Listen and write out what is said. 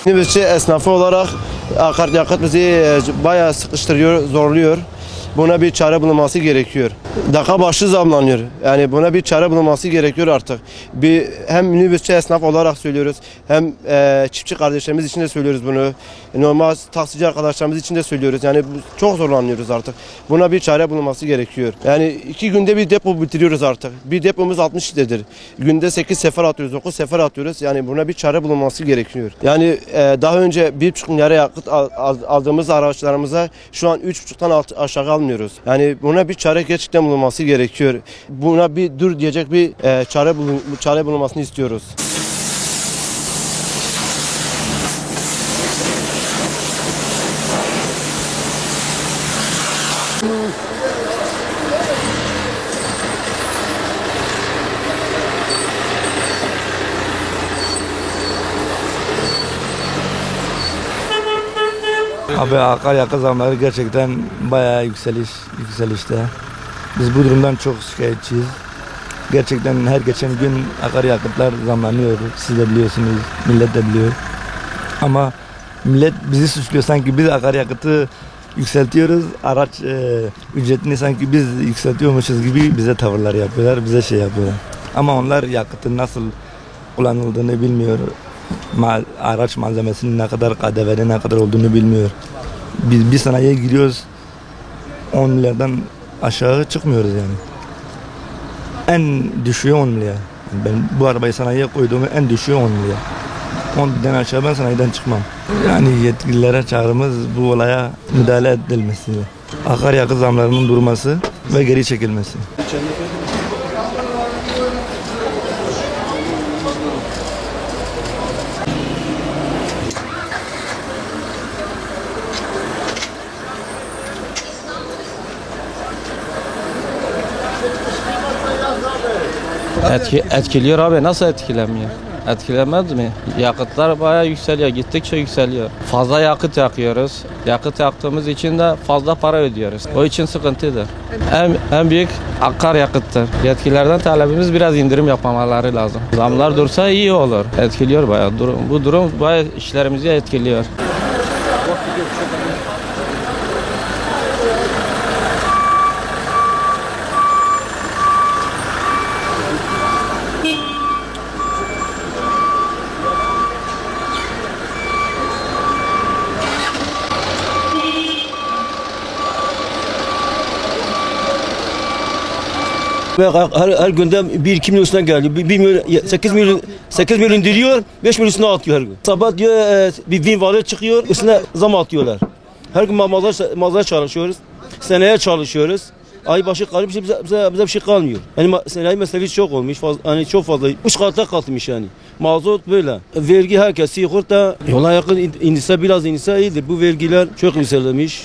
Minibüsçü esnafı olarak akaryakıt bizi bayağı sıkıştırıyor, zorluyor. Buna bir çare bulunması gerekiyor. Dakika başı zamlanıyor. Yani buna bir çare bulunması gerekiyor artık. Hem minibüsçü esnaf olarak söylüyoruz, hem çiftçi kardeşlerimiz için de söylüyoruz bunu. Normal taksici arkadaşlarımız için de söylüyoruz. Yani çok zorlanıyoruz artık. Buna bir çare bulunması gerekiyor. Yani 2 günde bir depo bitiriyoruz artık. Bir depomuz 60 litredir. Günde 8 sefer atıyoruz, 9 sefer atıyoruz. Yani buna bir çare bulunması gerekiyor. Yani daha önce 1,5 milyara yakıt aldığımız araçlarımıza şu an 3,5'tan aşağı almıyoruz. Yani buna bir çare gerçekten bulunması gerekiyor. Buna bir dur diyecek bir çare bulunmasını istiyoruz. Abi akaryakıt zamları gerçekten bayağı yükselişte. Biz bu durumdan çok şikayetçiyiz. Gerçekten her geçen gün akaryakıtlar zamlanıyor. Siz de biliyorsunuz, millet de biliyor. Ama millet bizi suçluyor, sanki biz akaryakıtı yükseltiyoruz. Araç ücretini sanki biz yükseltiyormuşuz gibi bize tavırlar yapıyorlar, bize şey yapıyorlar. Ama onlar yakıtın nasıl kullanıldığını bilmiyor. Araç malzemesinin ne kadar KDV'nin ne kadar olduğunu bilmiyor. Biz bir sanayiye giriyoruz, 10 milyardan aşağı çıkmıyoruz yani. En düşüğü 10 milyar. Ben bu arabayı sanayiye koyduğumu en düşüğü 10 milyar. 10'dan aşağı ben sanayiden çıkmam. Yani yetkililere çağrımız bu olaya müdahale edilmesi, akaryakıt zamlarının durması ve geri çekilmesi. Etkiliyor abi, nasıl etkilemiyor? Etkilemez mi? Yakıtlar bayağı yükseliyor, gittikçe yükseliyor. Fazla yakıt yakıyoruz. Yakıt yaktığımız için de fazla para ödüyoruz. O için sıkıntıdır. En büyük akaryakıttır. Yetkililerden talebimiz biraz indirim yapmamaları lazım. Zamlar dursa iyi olur. Etkiliyor bayağı. Bu durum bayağı işlerimizi etkiliyor. Ve her günde 1-2 milyon üstüne geliyor. 1 milyon, 8 milyon indiriyor, 5 milyon üstüne atıyor her gün. Sabah diyor bir bin varil çıkıyor, üstüne zam atıyorlar. Her gün mağazaya çalışıyoruz, seneye çalışıyoruz. Ay başı kalıyor, bize bir şey kalmıyor. Yani sanayi meselesi çok olmuş, hani çok fazla, 3 katına kalkmış yani. Mazot böyle. Vergi herkes sigorta yola yakın indise biraz indise iyidir. Bu vergiler çok yükselmiş.